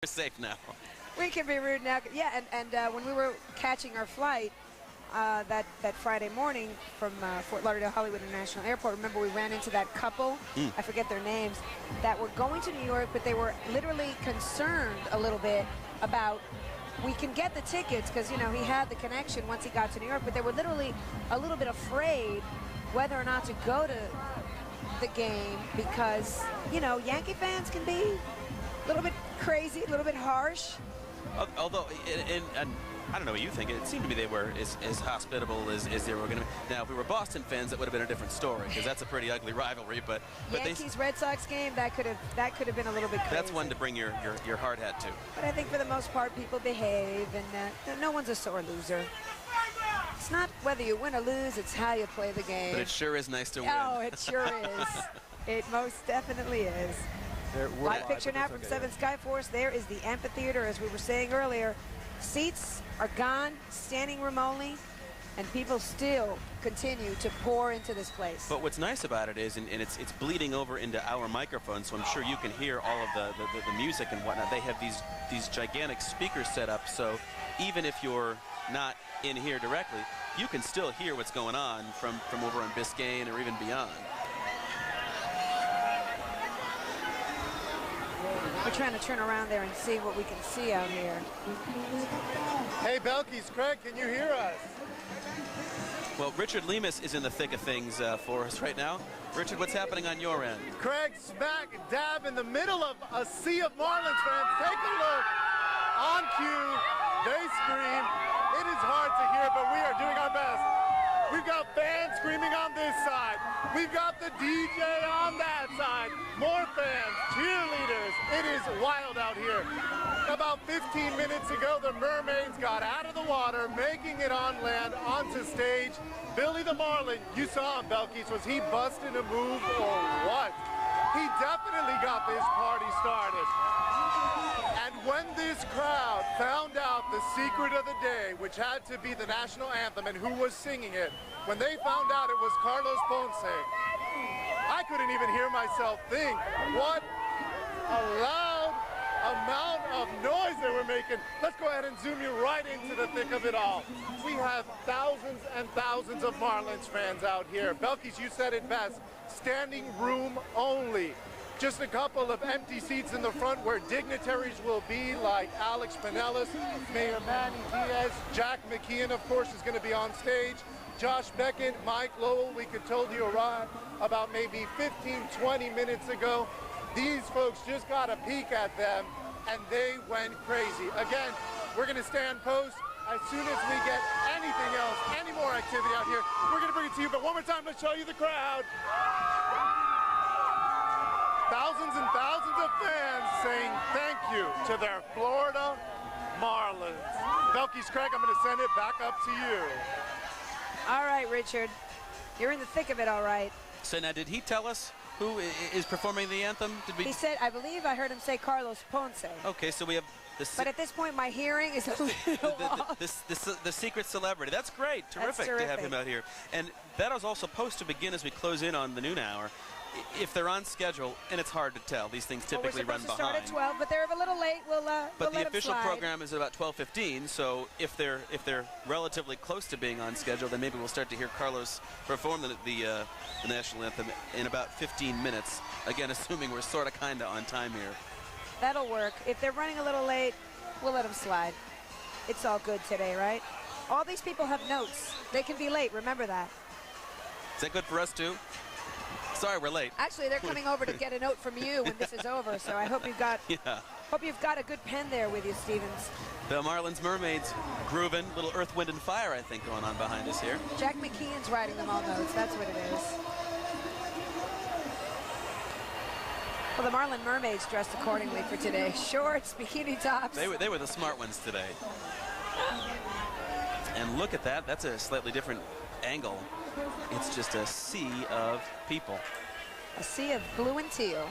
We're safe now. We can be rude now. Yeah, and when we were catching our flight that Friday morning from Fort Lauderdale Hollywood International Airport, remember we ran into that couple, I forget their names, that were going to New York, but they were literally concerned a little bit about, we can get the tickets because, you know, he had the connection once he got to New York, but they were literally a little bit afraid whether or not to go to the game because, you know, Yankee fans can be a little bit crazy, a little bit harsh. Although, and I don't know what you think, it seemed to me they were as hospitable as they were going to be. Now, if we were Boston fans, that would have been a different story, because that's a pretty ugly rivalry. But Yankees-Red Sox game, that could have been a little bit crazy. That's one to bring your hard hat to. But I think for the most part, people behave, and no one's a sore loser. It's not whether you win or lose, it's how you play the game. But it sure is nice to win. Oh, it sure is. It most definitely is. Live picture now from 7 Skyforce. There is the amphitheater, as we were saying earlier. Seats are gone, standing room only, and people still continue to pour into this place. But what's nice about it is, and it's bleeding over into our microphone, so I'm sure you can hear all of the music and whatnot. They have these gigantic speakers set up, so even if you're not in here directly, you can still hear what's going on from over on Biscayne or even beyond. We're trying to turn around there and see what we can see out here. Hey, Belkis, Craig, can you hear us? Well, Richard Lemus is in the thick of things for us right now. Richard, what's happening on your end? Craig, smack dab in the middle of a sea of Marlins fans. Take a look. On cue, they scream. It is hard to hear, but we are doing our best. We've got fans screaming on this side. We've got the DJ on that side. More fans, cheerleaders. It is wild out here. About 15 minutes ago, the Mermaids got out of the water, making it on land, onto stage. Billy the Marlin, you saw him, Belkis. Was he busting a move or what? He definitely got this party started. And when this crowd found out the secret of the day, which had to be the national anthem and who was singing it, when they found out it was Carlos Ponce, I couldn't even hear myself think. What a loud amount of noise they were making. Let's go ahead and zoom you right into the thick of it all. We have thousands and thousands of Marlins fans out here. Belkis, you said it best, standing room only. Just a couple of empty seats in the front where dignitaries will be, like Alex Pinellas, Mayor Manny Diaz, Jack McKeon, of course, is going to be on stage. Josh Beckett, Mike Lowell, we could told you arrived about maybe 15, 20 minutes ago. These folks just got a peek at them, and they went crazy. Again, we're going to stand post. As soon as we get anything else, any more activity out here, we're going to bring it to you. But one more time, let's show you the crowd. Thousands and thousands of fans saying thank you to their Florida Marlins. Belkis, Craig, I'm going to send it back up to you. All right, Richard. You're in the thick of it, all right. So now, did he tell us who is performing the anthem? He said, I believe I heard him say Carlos Ponce. Okay, so we have but at this point, my hearing is a little off. The secret celebrity. That's great. Terrific to have him out here. And that is also supposed to begin as we close in on the noon hour. If they're on schedule, and it's hard to tell, these things typically run behind. We're supposed to start at 12, but they're a little late. But the official program is about 12:15. So if they're relatively close to being on schedule, then maybe we'll start to hear Carlos perform the national anthem in about 15 minutes. Again, assuming we're sort of kind of on time here. That'll work. If they're running a little late, we'll let them slide. It's all good today, right? All these people have notes. They can be late. Remember that. Is that good for us too? Sorry, we're late. Actually, they're coming over to get a note from you when this is over. So I hope you've got a good pen there with you, Stevens. The Marlins Mermaids grooving, little Earth, Wind, and Fire, I think, going on behind us here. Jack McKeon's writing them all notes. That's what it is. Well, the Marlin Mermaids dressed accordingly for today. Shorts, bikini tops. They were the smart ones today. And look at that. That's a slightly different angle. It's just a sea of people. A sea of blue and teal.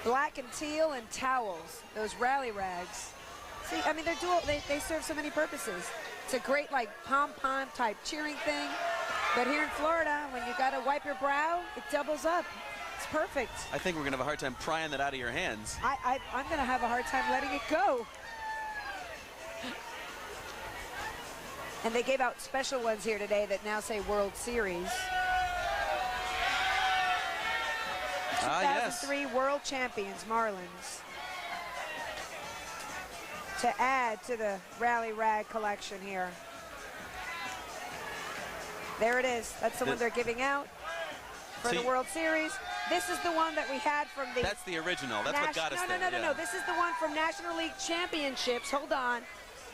Black and teal and towels. Those rally rags. See, I mean, they're dual. They serve so many purposes. It's a great, like, pom-pom type cheering thing. But here in Florida, when you got to wipe your brow, it doubles up. It's perfect. I think we're going to have a hard time prying that out of your hands. I'm going to have a hard time letting it go. And they gave out special ones here today that now say World Series. 2003 World Champions, Marlins. To add to the Rally Rag collection here. There it is. That's the one they're giving out for the World Series. This is the one that we had from the... That's the original. That's what got us there. No. This is the one from National League Championships. Hold on.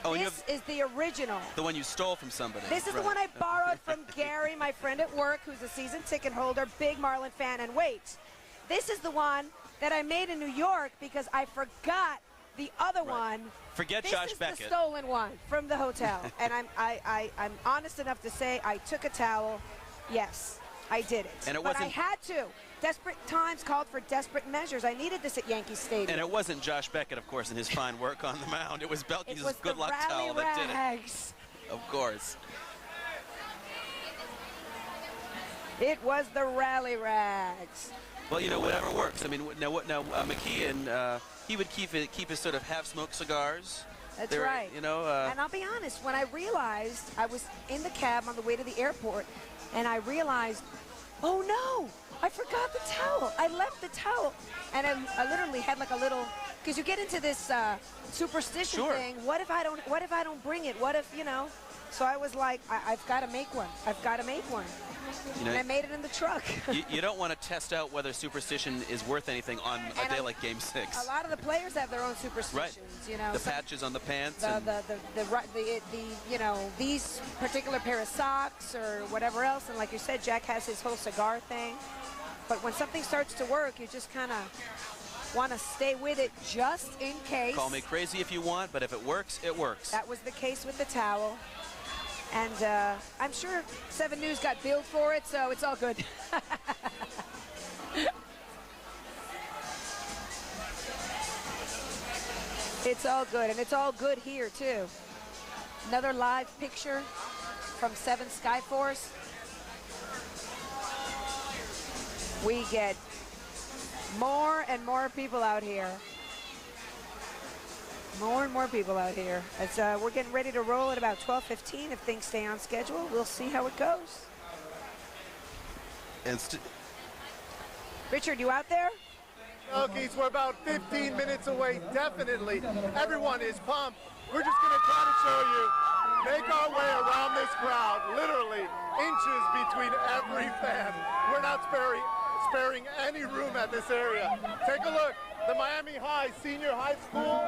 Oh, this is the original. The one you stole from somebody. This is the one I borrowed from Gary, my friend at work, who's a season ticket holder, big Marlin fan. And wait, this is the one that I made in New York because I forgot the other one. Forget Josh Beckett. This is the stolen one from the hotel. And I'm honest enough to say I took a towel. Yes, I did it. And it but wasn't... I had to. Desperate times called for desperate measures. I needed this at Yankee Stadium. And it wasn't Josh Beckett, of course, in his fine work on the mound. It was Belky's good luck towel that did it. Of course. It was the Rally Rags. Well, you know, whatever works. I mean, now McKeon, he would keep his sort of half-smoked cigars. That's right. You know, and I'll be honest, when I realized I was in the cab on the way to the airport, and I realized, oh no, I forgot the towel. I left the towel, and I literally had like a little, because you get into this superstition thing. What if I don't bring it? What if, you know? So I was like, I've got to make one. I've got to make one. You know, and I made it in the truck. you don't want to test out whether superstition is worth anything on a day like Game 6. A lot of the players have their own superstitions. Right. You know, the patches on the pants. The you know, these particular pair of socks or whatever else. And like you said, Jack has his whole cigar thing. But when something starts to work, you just kind of want to stay with it just in case. Call me crazy if you want, but if it works, it works. That was the case with the towel. And I'm sure 7 News got billed for it, so it's all good. It's all good, and it's all good here, too. Another live picture from 7 Skyforce. We get more and more people out here. More and more people out here. As we're getting ready to roll at about 12:15 if things stay on schedule. We'll see how it goes. And Richard, you out there? Okay, we're about 15 minutes away, definitely. Everyone is pumped. We're just going to try to show you, make our way around this crowd, literally inches between every fan. We're not sparing any room at this area. Take a look. The Miami High Senior High School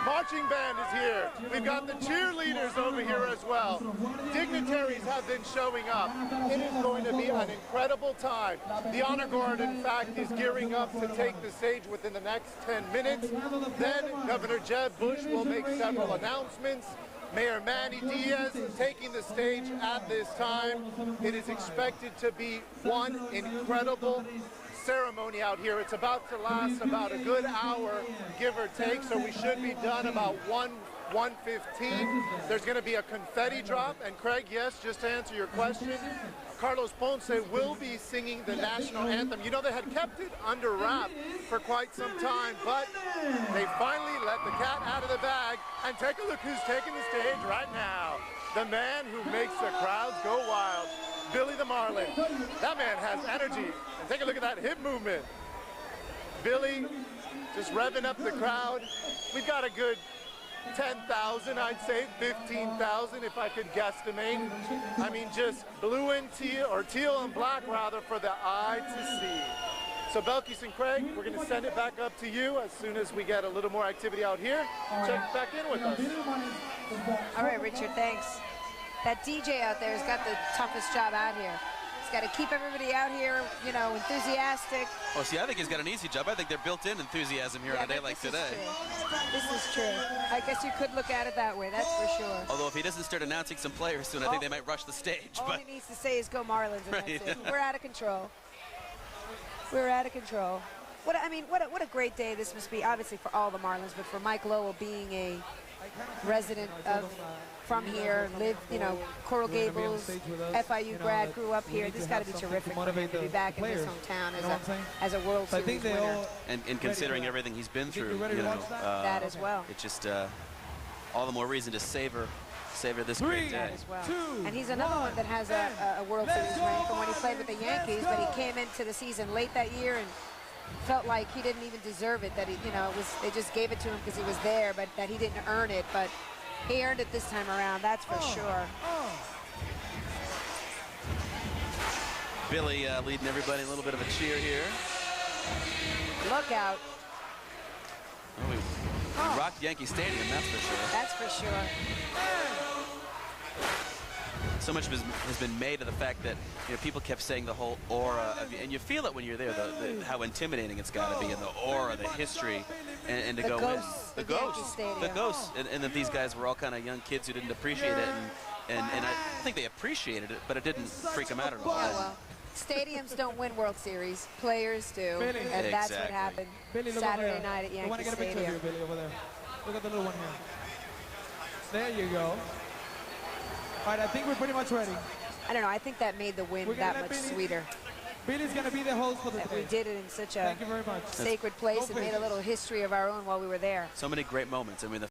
marching band is here. We've got the cheerleaders over here as well. Dignitaries have been showing up. It is going to be an incredible time. The Honor Guard, in fact, is gearing up to take the stage within the next 10 minutes. Then Governor Jeb Bush will make several announcements. Mayor Manny Diaz is taking the stage at this time. It is expected to be one incredible ceremony out here. It's about to last about a good hour, give or take, so we should be done about 1:15. There's going to be a confetti drop, and Craig, yes, just to answer your question, Carlos Ponce will be singing the national anthem. You know, they had kept it under wrap for quite some time, but they finally let the cat out of the bag, and take a look who's taking the stage right now. The man who makes the crowds go wild, Billy the Marlin. That man has energy. And take a look at that hip movement. Billy just revving up the crowd. We've got a good 10,000, I'd say, 15,000 if I could guesstimate. I mean, just blue and teal, or teal and black rather, for the eye to see. So Belkis and Craig, we're going to send it back up to you as soon as we get a little more activity out here. Check back in with us. All right, Richard, thanks. That DJ out there has got the toughest job out here. He's got to keep everybody out here, you know, enthusiastic. Oh, see, I think he's got an easy job. I think they're built-in enthusiasm here on a day like today. This is true. I guess you could look at it that way, that's for sure. Although if he doesn't start announcing some players soon, I think they might rush the stage. All he needs to say is go Marlins, and that's it. We're out of control. We're out of control. What a great day this must be, obviously for all the Marlins, but for Mike Lowell being a resident of from here, lived, you know, Coral Gables, FIU grad, grew up here. This got to be terrific for him to be back in his hometown as a World Series winner. And considering everything he's been through, you know, that as well. It's just all the more reason to savor this great day. As well. And he's another one that has a World Series ring from when he played with the Yankees, but he came into the season late that year and felt like he didn't even deserve it, that he, you know, they just gave it to him because he was there, but that he didn't earn it. But he earned it this time around, that's for sure. Billy leading everybody a little bit of a cheer here. Look out. Oh, we rocked Yankee Stadium, that's for sure. That's for sure. So much has been made of the fact that, you know, people kept saying the whole aura of, and you feel it when you're there, how intimidating it's got to be, and the aura, the history, and to go in. The ghosts, and that these guys were all kind of young kids who didn't appreciate it, and I think they appreciated it, but it didn't freak them out at all. Yeah, well, stadiums don't win World Series, players do, and that's what happened Saturday night at Yankee Stadium. Here, Billy, over there. Look at the little one here. There you go. All right, I think we're pretty much ready. I don't know, I think that made the win that much sweeter. Billy's going to be the host for the day. We did it in such a Thank you very much. sacred place and made a little history of our own while we were there. So many great moments. I mean, the